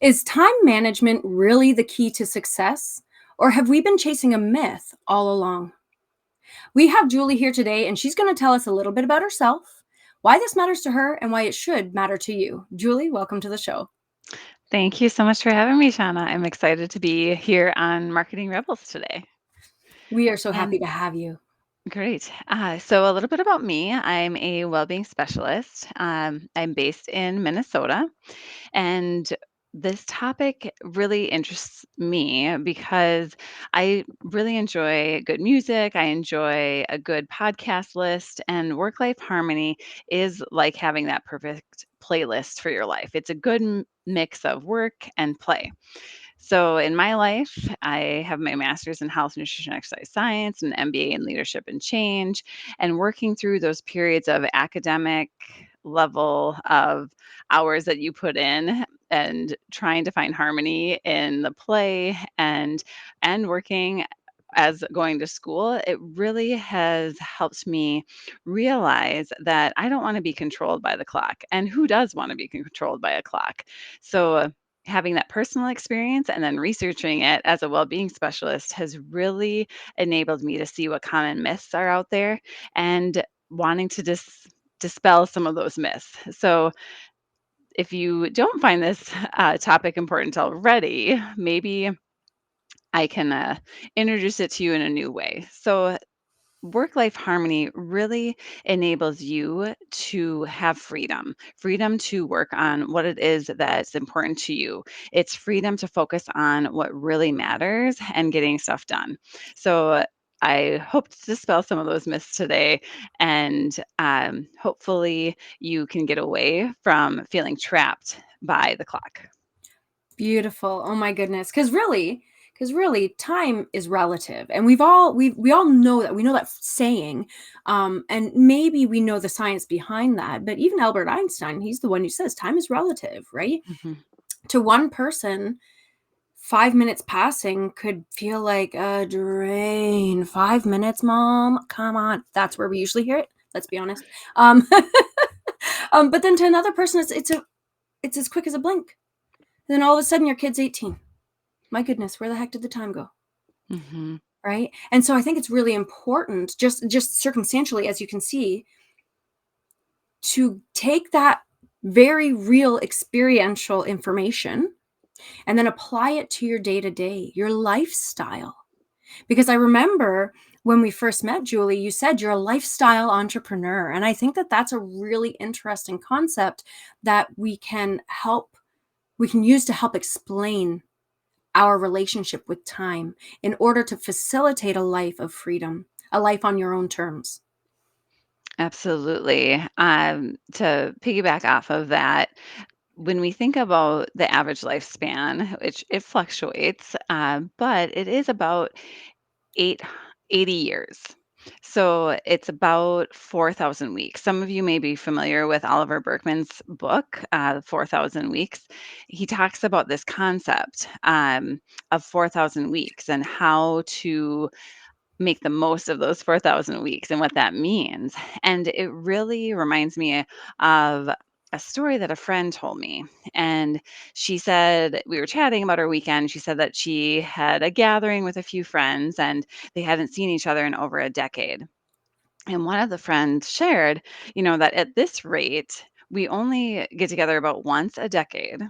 Is time management really the key to success, or have we been chasing a myth all along? We have Julie here today, and she's going to tell us a little bit about herself, why this matters to her, and why it should matter to you. Julie, welcome to the show. Thank you so much for having me, Shauna. I'm excited to be here on Marketing Rebels today. We are so happy And to have you. great. So, a little bit about me. I'm a well-being specialist. I'm based in Minnesota, and this topic really interests me because I really enjoy good music. I enjoy a good podcast list, and work life harmony is like having that perfect playlist for your life. It's a good mix of work and play. So, in my life, I have my master's in health, nutrition, exercise science, and MBA in leadership and change. And working through those periods of academic level of hours that you put in and trying to find harmony in the play and working as going to school, it really has helped me realize that I don't want to be controlled by the clock. And who does want to be controlled by a clock? So having that personal experience and then researching it as a well-being specialist has really enabled me to see what common myths are out there and wanting to dispel some of those myths. So if you don't find this topic important already, maybe I can introduce it to you in a new way. So work life harmony really enables you to have freedom to work on what it is that's important to you. It's freedom to focus on what really matters and getting stuff done. So, I hope to dispel some of those myths today, and hopefully, you can get away from feeling trapped by the clock. Beautiful. Oh my goodness. Because really time is relative, and we all know that. We know that saying, and maybe we know the science behind that, but even Albert Einstein, he's the one who says time is relative, right? Mhm. To one person, 5 minutes passing could feel like a drain. 5 minutes, mom, come on. That's where we usually hear it, let's be honest. But then to another person, it's as quick as a blink. Then all of a sudden your kid's 18. My goodness, where the heck did the time go? Mhm. Right? And so I think it's really important, just circumstantially, as you can see, to take that very real experiential information and then apply it to your day to day, your lifestyle. Because I remember when we first met, Julie, you said you're a lifestyle entrepreneur. And I think that that's a really interesting concept that we can use to help explain our relationship with time in order to facilitate a life of freedom, a life on your own terms. Absolutely. To piggyback off of that, when we think about the average lifespan, which it fluctuates, but it is about eight, 80 years. So it's about 4,000 weeks. Some of you may be familiar with Oliver Berkman's book, 4,000 Weeks. He talks about this concept of 4,000 weeks and how to make the most of those 4,000 weeks and what that means. And it really reminds me of a story that a friend told me. And she said, we were chatting about her weekend. She said that she had a gathering with a few friends and they hadn't seen each other in over a decade. And one of the friends shared, that at this rate, we only get together about once a decade.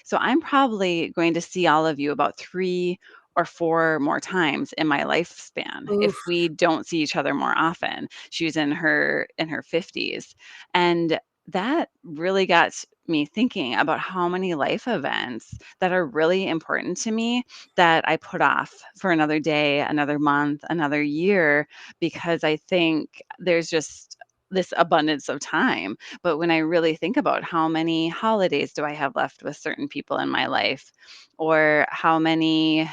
So I'm probably going to see all of you about 3 or 4 more times in my lifespan if Oof. we don't see each other more often. She was in her 50s. And that really got me thinking about how many life events that are really important to me that I put off for another day, another month, another year because I think there's just this abundance of time. But when I really think about how many holidays do I have left with certain people in my life, or how many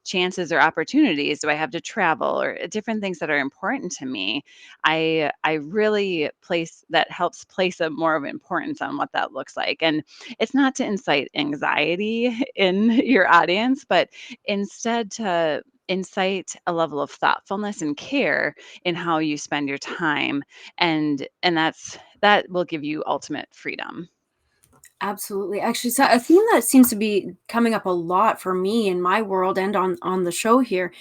chances or opportunities do I have to travel, or different things that are important to me, I really place that helps place a more of importance on what that looks like. And it's not to incite anxiety in your audience, but instead to incite a level of thoughtfulness and care in how you spend your time, and that will give you ultimate freedom. Absolutely. Actually, so a theme that seems to be coming up a lot for me in my world and on the show here,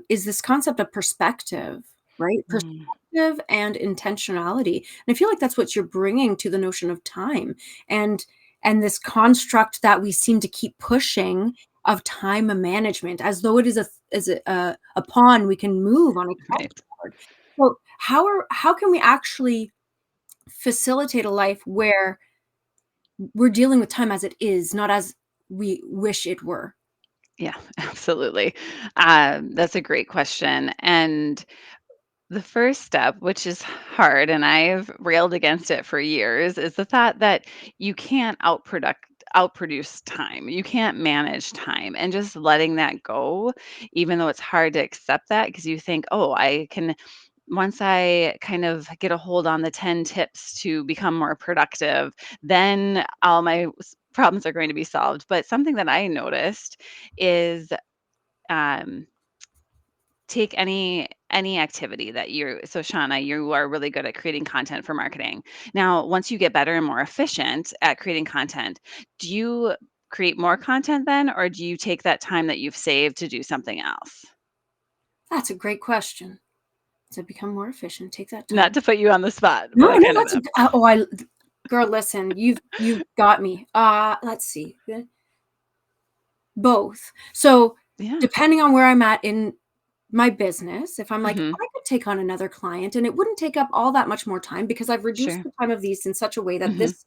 is this concept of perspective, right? Mm, Perspective and intentionality. And I feel like that's what you're bringing to the notion of time, and this construct that we seem to keep pushing of time management, as though it is a pawn we can move on a right. chessboard. So how can we actually facilitate a life where we're dealing with time as it is, not as we wish it were? Yeah, absolutely. That's a great question. And the first step, which is hard, and I've railed against it for years, is the thought that you can't outproduce time. You can't manage time, and just letting that go, even though it's hard to accept that because you think, oh, I can, once I kind of get a hold on the 10 tips to become more productive, then all my problems are going to be solved. But something that I noticed is, um, take any activity that you, so Shauna, you are really good at creating content for marketing. Now, once you get better and more efficient at creating content, do you create more content then, or do you take that time that you've saved to do something else? That's a great question. To become more efficient, take that Not time. to put you on the spot, but No, I no, kind of that's a am. g oh, I girl, listen, you've got me. Let's see, both. So, Yeah. depending on where I'm at in my business, if I'm like, Hmm. I could take on another client and it wouldn't take up all that much more time because I've reduced Sure. the time of these in such a way that Hmm. this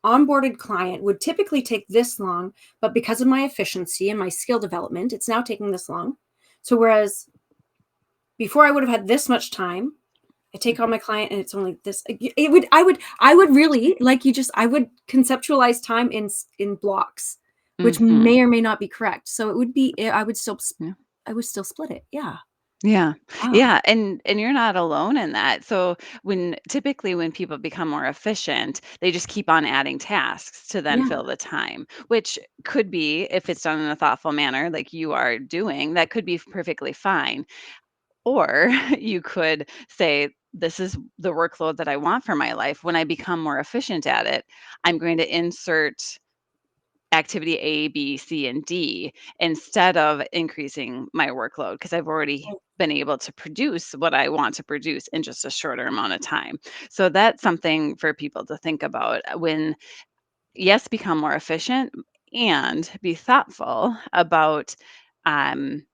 onboarded client would typically take this long, but because of my efficiency and my skill development, it's now taking this long. So whereas before I would have had this much time, I take on my client and it's only this. I would really like you just I would conceptualize time in blocks, which Hmm. may or may not be correct. So it would be I would still split it. Yeah. Yeah. Wow. Yeah, and you're not alone in that. So when people become more efficient, they just keep on adding tasks to then Yeah. fill the time, which could be, if it's done in a thoughtful manner like you are doing, that could be perfectly fine. Or you could say, this is the workload that I want for my life. When I become more efficient at it, I'm going to insert activity A, B, C, and D instead of increasing my workload because I've already been able to produce what I want to produce in just a shorter amount of time. So that's something for people to think about when, yes, become more efficient and be thoughtful about, um,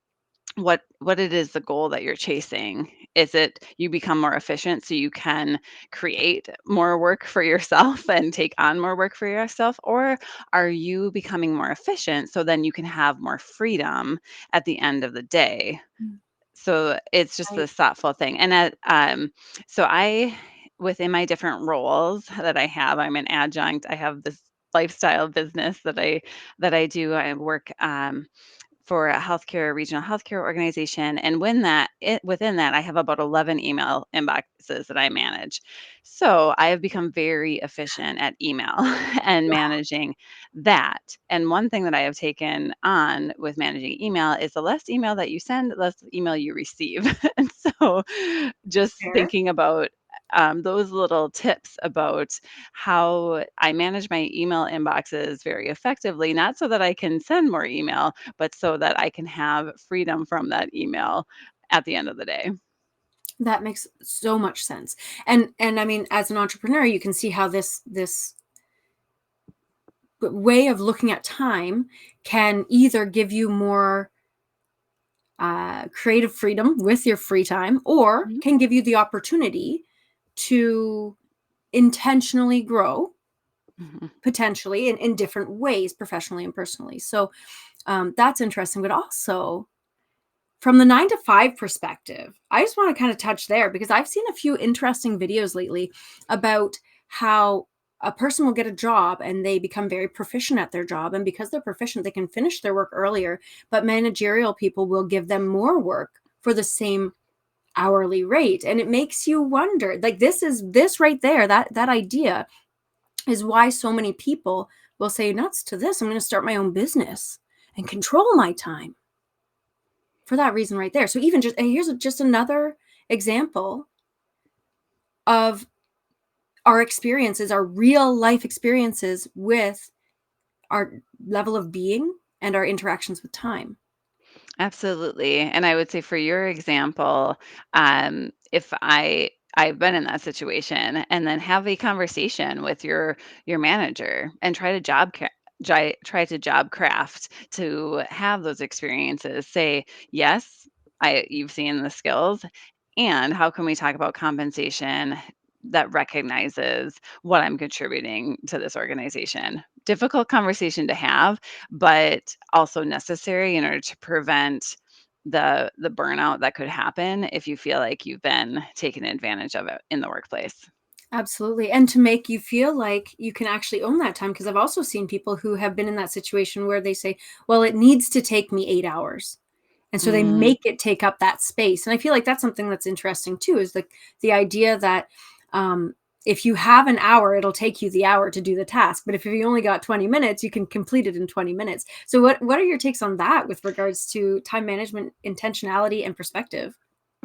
what it is, the goal that you're chasing. Is it you become more efficient so you can create more work for yourself and take on more work for yourself, or are you becoming more efficient so then you can have more freedom at the end of the day? Mm, So it's just right. this thoughtful thing. And so I, within my different roles that I have, I'm an adjunct. I have this lifestyle business that I do. I work, for a regional healthcare organization. And within that, I have about 11 email inboxes that I manage. So I have become very efficient at email and managing that. And one thing that I have taken on with managing email is the less email that you send, the less email you receive. And so just Fair. thinking about, those little tips about how I manage my email inboxes very effectively, not so that I can send more email, but so that I can have freedom from that email at the end of the day. That makes so much sense. And I mean, as an entrepreneur, you can see how this way of looking at time can either give you more creative freedom with your free time, or Mhm, can give you the opportunity to intentionally grow mhm, potentially in different ways, professionally and personally. So that's interesting. But also, from the 9 to 5 perspective, I just want to kind of touch there because I've seen a few interesting videos lately about how a person will get a job and they become very proficient at their job. And because they're proficient, they can finish their work earlier. But managerial people will give them more work for the same hourly rate. And it makes you wonder, like, this right there, that idea is why so many people will say nuts to this. I'm going to start my own business and control my time for that reason right there. So even just, and here's just another example of our experiences, our real life experiences with our level of being and our interactions with time. Absolutely. And I would say for your example, if I've been in that situation, and then have a conversation with your manager and try to job craft to have those experiences. Say, yes, I you've seen the skills, and how can we talk about compensation that recognizes what I'm contributing to this organization? Difficult conversation to have, but also necessary in order to prevent the burnout that could happen if you feel like you've been taken advantage of it in the workplace. Absolutely. And to make you feel like you can actually own that time. Because I've also seen people who have been in that situation where they say, well, it needs to take me 8 hours. And so they Mm, make it take up that space. And I feel like that's something that's interesting too, is the idea that um, if you have an hour, it'll take you the hour to do the task. But if you only got 20 minutes, you can complete it in 20 minutes. So what are your takes on that with regards to time management, intentionality, and perspective?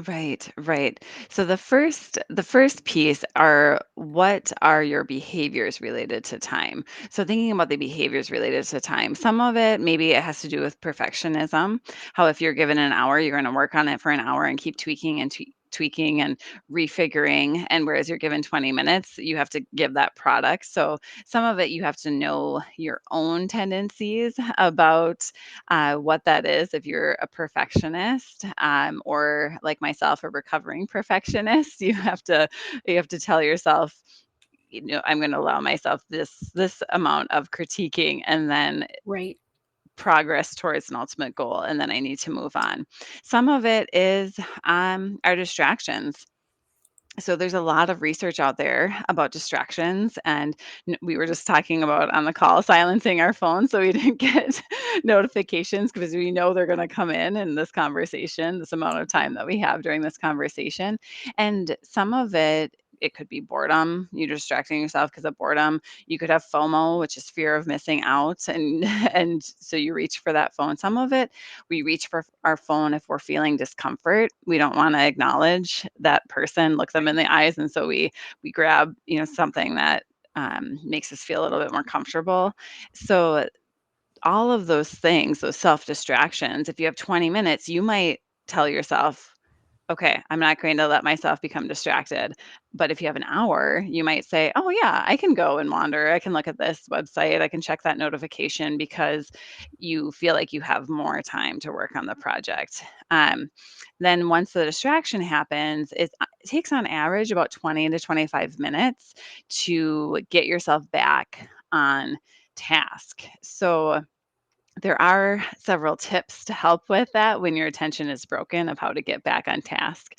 right, right. So the first piece are, what are your behaviors related to time? So thinking about the behaviors related to time, some of it maybe it has to do with perfectionism. How if you're given an hour, you're going to work on it for an hour and keep tweaking and tweaking and refiguring, and whereas you're given 20 minutes, you have to give that product. So some of it you have to know your own tendencies about what that is. If you're a perfectionist, or like myself, a recovering perfectionist, you have to tell yourself, I'm going to allow myself this amount of critiquing, and then Right. progress towards an ultimate goal, and then I need to move on. Some of it is our distractions. So there's a lot of research out there about distractions, and we were just talking about on the call silencing our phones so we didn't get notifications, because we know they're going to come in this conversation, this amount of time that we have during this conversation. And some of it could be boredom. You're distracting yourself because of boredom. You could have FOMO, which is fear of missing out, and and so you reach for that phone. Some of it, we reach for our phone if we're feeling discomfort. We don't want to acknowledge that person, look them in the eyes, and so we grab, something that makes us feel a little bit more comfortable. So all of those things, those self distractions, if you have 20 minutes, you might tell yourself, okay, I'm not going to let myself become distracted. But if you have an hour, you might say, oh, yeah, I can go and wander. I can look at this website. I can check that notification, because you feel like you have more time to work on the project. Um, then once the distraction happens, it takes on average about 20 to 25 minutes to get yourself back on task. So there are several tips to help with that when your attention is broken, of how to get back on task.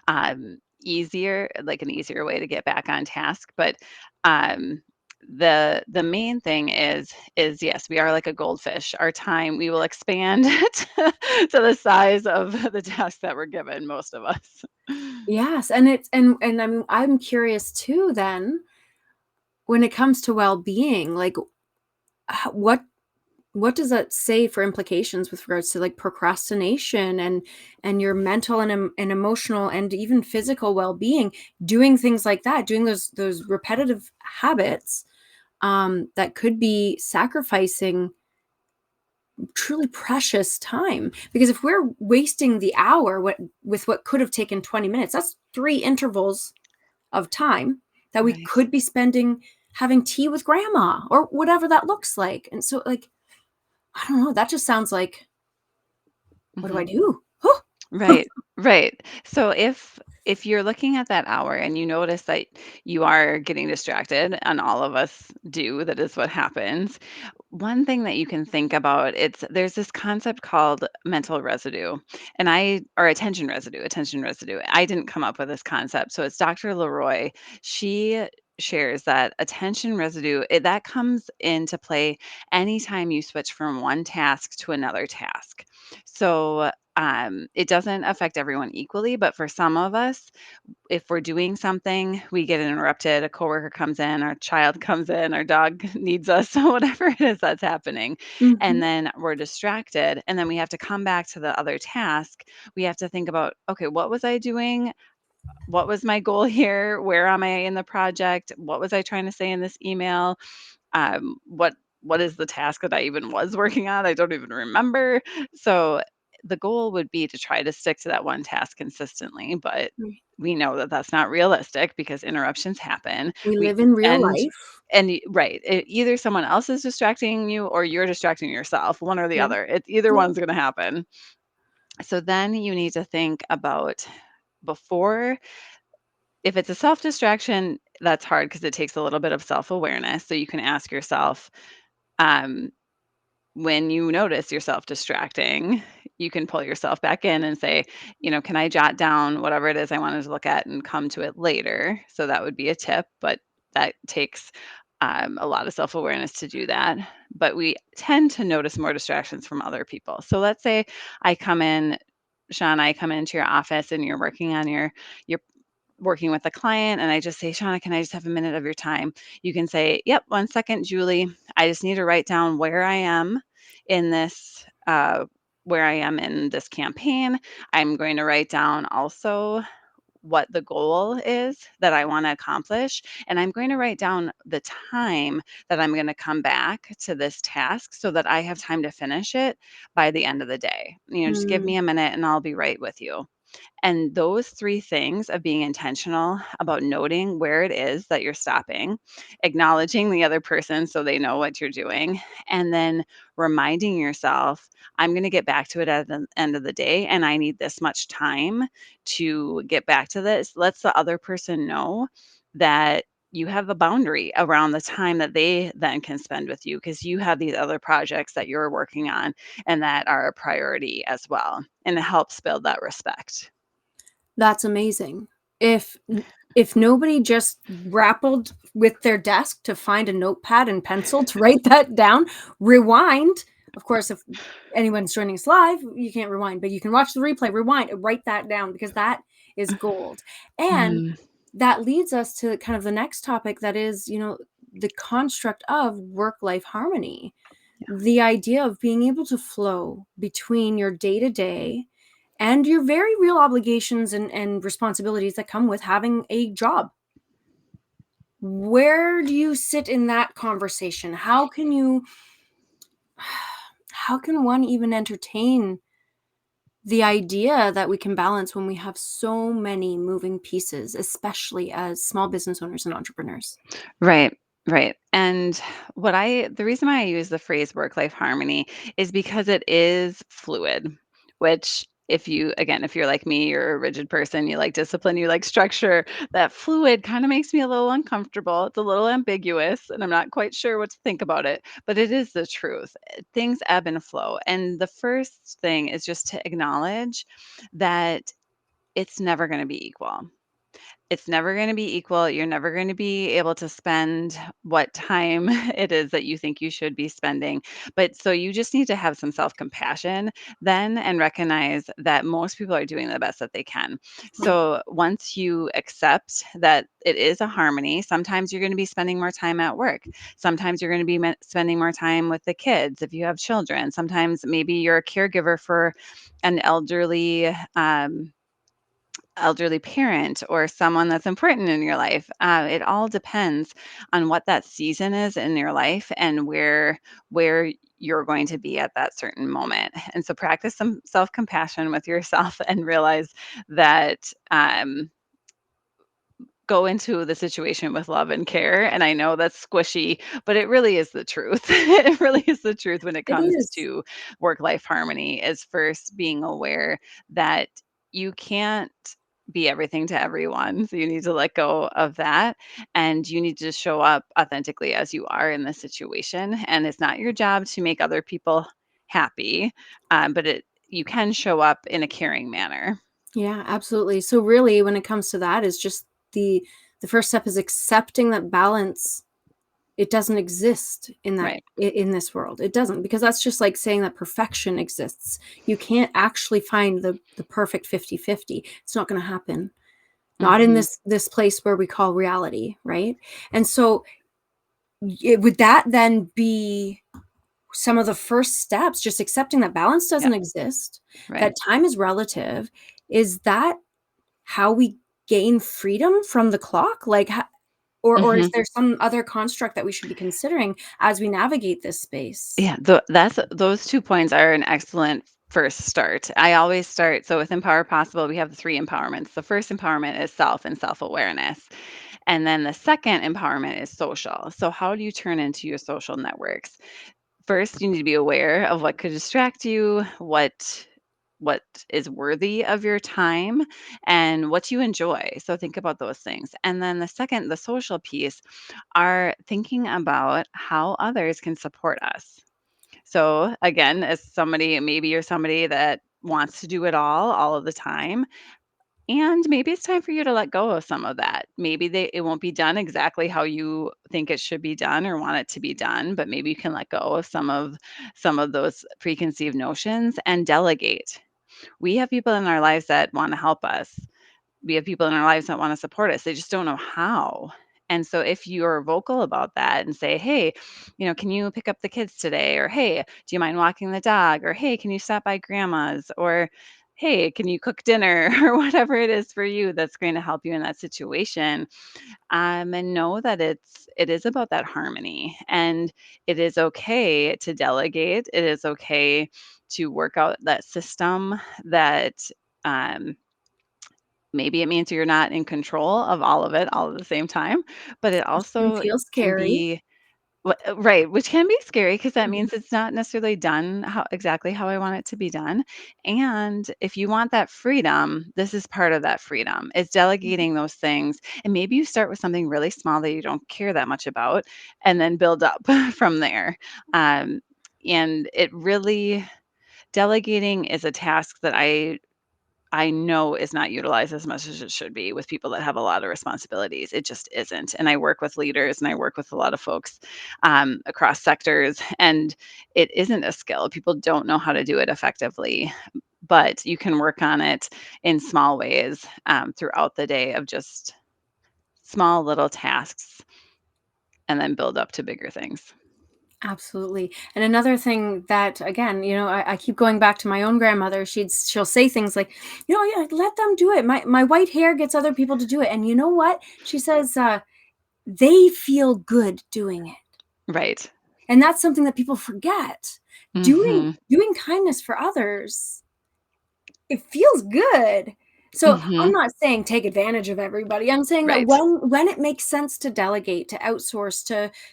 An easier way to get back on task. But um, the main thing is yes, we are like a goldfish. Our time, we will expand to the size of the task that we're given, most of us. Yes, and it's and I'm curious too then, when it comes to well-being, like what does that say for implications with regards to like procrastination and your mental and emotional and even physical well-being, doing things like that, doing those repetitive habits that could be sacrificing truly precious time, because if we're wasting the hour with what could have taken 20 minutes, that's three intervals of time that we Right. could be spending having tea with grandma or whatever that looks like. And so, like, I don't know, that just sounds like, what do I Mhm. do? Huh. Right, right. So if you're looking at that hour and you notice that you are getting distracted, and all of us do, that is what happens. One thing that you can think about, it's there's this concept called mental residue, or attention residue. I didn't come up with this concept. So it's Dr. Leroy. She shares that attention residue, that comes into play anytime you switch from one task to another task. So it doesn't affect everyone equally, but for some of us, if we're doing something, we get interrupted, a coworker comes in, our child comes in, our dog needs us, whatever it is that's happening, and Mhm. then we're distracted, and then we have to come back to the other task. We have to think about, okay, what was I doing? what was my goal here? Where am I in the project? What was I trying to say in this email? What is the task that I even was working on? I don't even remember. So the goal would be to try to stick to that one task consistently, but Right. we know that that's not realistic because interruptions happen. We We live in real and life. right, either someone else is distracting you or you're distracting yourself, one or the Yeah. other. It's either Yeah. one's going to happen. So then you need to think about before, if it's a self distraction, that's hard because it takes a little bit of self awareness. So you can ask yourself, um, when you notice yourself distracting, you can pull yourself back in and say, can I jot down whatever it is I wanted to look at and come to it later? So that would be a tip, but that takes a lot of self awareness to do that. But we tend to notice more distractions from other people. So let's say I come in, Sean, I come into your office and you're working on your working with a client and I just say, Shauna, can I just have a minute of your time? You can say, yep, 1 second, Julie. I just need to write down where I am in this, where I am in this campaign. I'm going to write down also what the goal is that I want to accomplish. And I'm going to write down the time that I'm going to come back to this task so that I have time to finish it by the end of the day. Just give Mm, me a minute and I'll be right with you. And those 3 things of being intentional about noting where it is that you're stopping, acknowledging the other person so they know what you're doing, and then reminding yourself, I'm going to get back to it at the end of the day, and I need this much time to get back to this, lets the other person know that you have a boundary around the time that they then can spend with you because you have these other projects that you're working on and that are a priority as well. And it helps build that respect. that's amazing. If if nobody just grappled with their desk to find a notepad and pencil to write that down, rewind. Of course, if anyone's joining us live, you can't rewind, but you can watch the replay, rewind, and write that down because that is gold. And Mm, that leads us to kind of the next topic that is, the construct of work-life harmony. The idea of being able to flow between your day-to-day and your very real obligations and responsibilities that come with having a job. Where do you sit in that conversation? How can one even entertain the idea that we can balance when we have so many moving pieces, especially as small business owners and entrepreneurs? right, right. And the reason why I use the phrase work life harmony is because it is fluid, which if you're like me, you're a rigid person, you like discipline, you like structure, that fluid kind of makes me a little uncomfortable. It's a little ambiguous, and I'm not quite sure what to think about it, but it is the truth. Things ebb and flow. And the first thing is just to acknowledge that it's never going to be equal. It's never gonna be equal. You're never gonna be able to spend what time it is that you think you should be spending. But so you just need to have some self-compassion then and recognize that most people are doing the best that they can. Right. So once you accept that it is a harmony, sometimes you're gonna be spending more time at work. Sometimes you're gonna be spending more time with the kids if you have children. Sometimes maybe you're a caregiver for an elderly parent or someone that's important in your life. It all depends on what that season is in your life and where you're going to be at that certain moment. And so practice some self compassion with yourself and realize that. Go into the situation with love and care. And I know that's squishy, but it really is the truth. It really is the truth when it It comes is. to work life harmony, is first being aware that you can't be everything to everyone. So you need to let go of that and you need to show up authentically as you are in the situation. And it's not your job to make other people happy, but you can show up in a caring manner. Yeah, absolutely. So really when it comes to that is just the first step is accepting that balance, it doesn't exist Right. in this world. It doesn't, because that's just like saying that perfection exists. You can't actually find the perfect 50-50. It's not going to happen. Not in Hmm. this place where we call reality, right? And so would that then be some of the first steps, just accepting that balance Yeah. doesn't exist, Right. that time is relative? Is that how we gain freedom from the clock? Like, or is Mhm. there some other construct that we should be considering as we navigate this space? Yeah, that's those 2 points are an excellent first start. I always start so with Empower Possible, we have the 3 empowerments. The first empowerment is self and self-awareness. And then the second empowerment is social. So how do you turn into your social networks? First, you need to be aware of what could distract you, what is worthy of your time, and what you enjoy. So think about those things. And then the second, the social piece, are thinking about how others can support us. So again, as somebody, maybe you're somebody that wants to do it all of the time, and maybe it's time for you to let go of some of that. Maybe it won't be done exactly how you think it should be done or want it to be done, but maybe you can let go of some of those preconceived notions and delegate. We have people in our lives that want to help us. We have people in our lives that want to support us. They just don't know how. And so if you're vocal about that and say, "Hey, can you pick up the kids today?" Or, "Hey, do you mind walking the dog?" Or, "Hey, can you stop by grandma's?" Or, "Hey, can you cook dinner?" Or whatever it is for you that's going to help you in that situation. And know that it is about that harmony, and it is okay to delegate. It is okay to work out that system that um, maybe it means you're not in control of all of it all at the same time, but it Which can also feel can scary. be right, which can be scary because that Mhm. means it's not necessarily done exactly how I want it to be done. And if you want that freedom, this is part of that freedom. Is delegating those things. And maybe you start with something really small that you don't care that much about and then build up from there. Um, and it really delegating is a task that I know is not utilized as much as it should be with people that have a lot of responsibilities. It just isn't. And I work with leaders and I work with a lot of folks across sectors, and it isn't a skill. People don't know how to do it effectively, but you can work on it in small ways throughout the day of just small little tasks and then build up to bigger things. Absolutely. And another thing that, again, I keep going back to my own grandmother. She'll say things like, yeah, let them do it. My white hair gets other people to do it. And you know what? She says, they feel good doing it. Right. And that's something that people forget. Doing Hmm. doing kindness for others, it feels good. So, I'm Hmm. not saying take advantage of everybody. I'm saying that Right. when it makes sense to delegate, to outsource,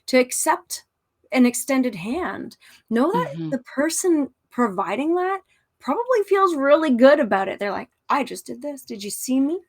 to accept an extended hand, know that Hmm. the person providing that probably feels really good about it. They're like, "I just did this. Did you see me?"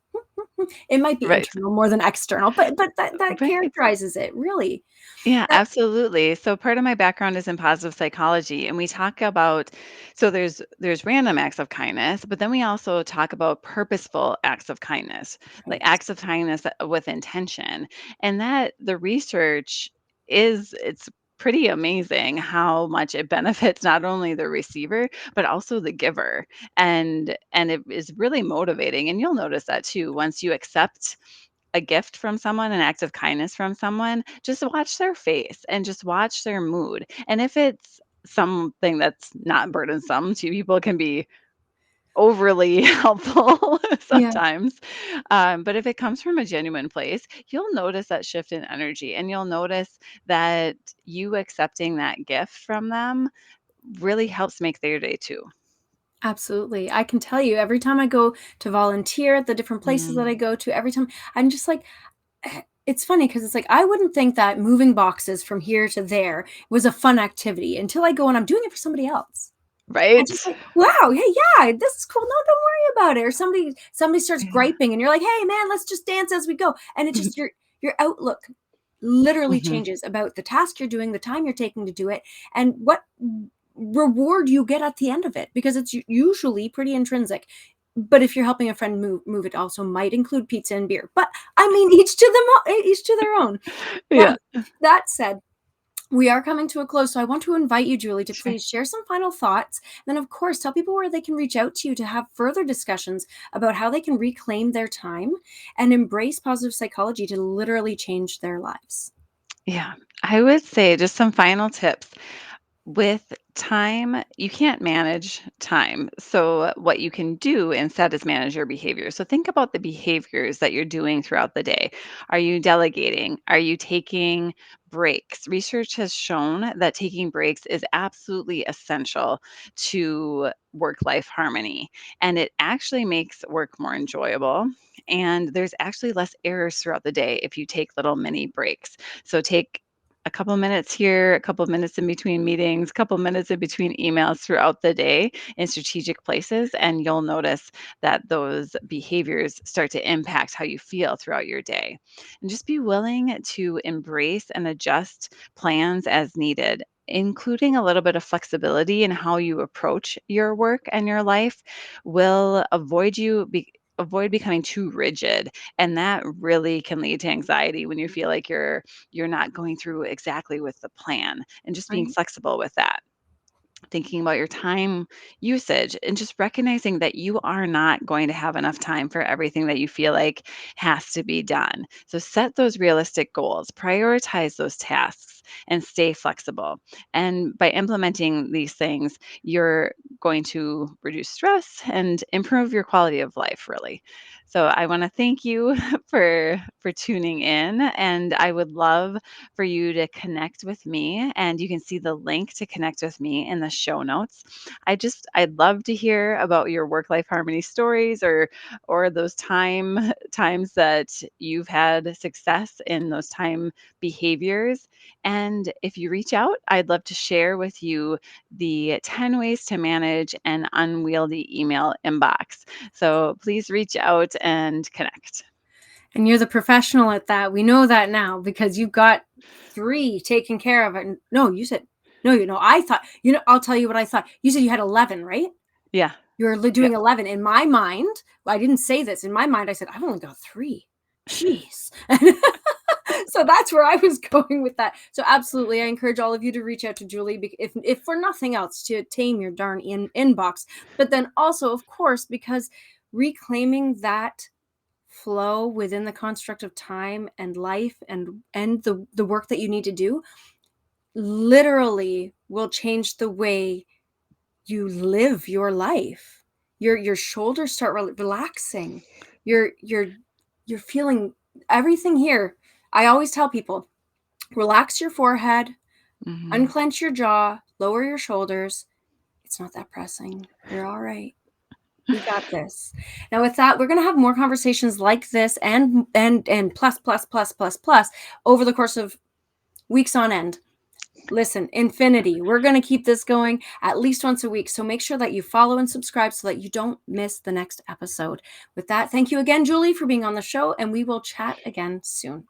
It might be Right. internal more than external, but that Right. characterizes it, really. Yeah, That absolutely. So part of my background is in positive psychology, and we talk about so there's random acts of kindness, but then we also talk about purposeful acts of kindness, like right. acts of kindness with intention. And that the research it's pretty amazing how much it benefits not only the receiver but also the giver. And it is really motivating, and you'll notice that too once you accept a gift from someone, an act of kindness from someone, just watch their face and just watch their mood. And if it's something that's not burdensome to people, can be overly helpful Yeah, sometimes. But if it comes from a genuine place, you'll notice that shift in energy, and you'll notice that you accepting that gift from them really helps make their day too. absolutely. I can tell you every time I go to volunteer at the different places that I Mm, go to, every time I'm just like, it's funny because it's like I wouldn't think that moving boxes from here to there was a fun activity until I go and I'm doing it for somebody else. And just right? like, "Wow, hey, yeah, this is cool. No, don't worry about it." Or somebody starts Yeah. griping and you're like, "Hey, man, let's just dance as we go." And it just your outlook literally Hmm. changes about the task you're doing, the time you're taking to do it, and what reward you get at the end of it because it's usually pretty intrinsic. But if you're helping a friend move, it also might include pizza and beer. But I mean, each to their own. Now, Yeah. that said, we are coming to a close, so I want to invite you, Julie, to Sure. please share some final thoughts. And then, of course, tell people where they can reach out to you to have further discussions about how they can reclaim their time and embrace positive psychology to literally change their lives. Yeah. I would say just some final tips. With time, you can't manage time. So, what you can do instead is manage your behavior. So, think about the behaviors that you're doing throughout the day. Are you delegating? Are you taking breaks? Research has shown that taking breaks is absolutely essential to work life harmony. And it actually makes work more enjoyable. And there's actually less errors throughout the day if you take little mini breaks. So, take a couple minutes here, a couple minutes in between meetings, a couple minutes in between emails throughout the day in strategic places, and you'll notice that those behaviors start to impact how you feel throughout your day. And just be willing to embrace and adjust plans as needed, including a little bit of flexibility in how you approach your work and your life will avoid becoming too rigid, and that really can lead to anxiety when you feel like you're not going through exactly with the plan, and just being Right. flexible with that. Thinking about your time usage and just recognizing that you are not going to have enough time for everything that you feel like has to be done. So set those realistic goals, prioritize those tasks, and stay flexible. And by implementing these things, you're going to reduce stress and improve your quality of life, really. So I want to thank you for tuning in, and I would love for you to connect with me, and you can see the link to connect with me in the show notes. I'd love to hear about your work life harmony stories, or those times that you've had success in those time behaviors. And if you reach out, I'd love to share with you the 10 ways to manage an unwieldy email inbox. So please reach out and connect. And you're the professional at that. We know that now because you got 3 taken care of. And no, you said no, I thought, I'll tell you what I thought. You said you had 11, right? Yeah. You're Yeah. doing 11. In my mind, well, I didn't say this. In my mind, I said, I've only got 3. Jeez. So that's where I was going with that. So absolutely, I encourage all of you to reach out to Julie, if for nothing else, to tame your darn inbox. But then also, of course, because reclaiming that flow within the construct of time and life and the work that you need to do literally will change the way you live your life. Your shoulders start relaxing. You're feeling everything here. I always tell people, relax your forehead, Mhm. unclench your jaw, lower your shoulders. It's not that pressing. You're all right. We got this. Now with that, we're going to have more conversations like this and plus over the course of weeks on end. Listen, infinity. We're going to keep this going at least once a week. So make sure that you follow and subscribe so that you don't miss the next episode. With that, thank you again, Julie, for being on the show, and we will chat again soon.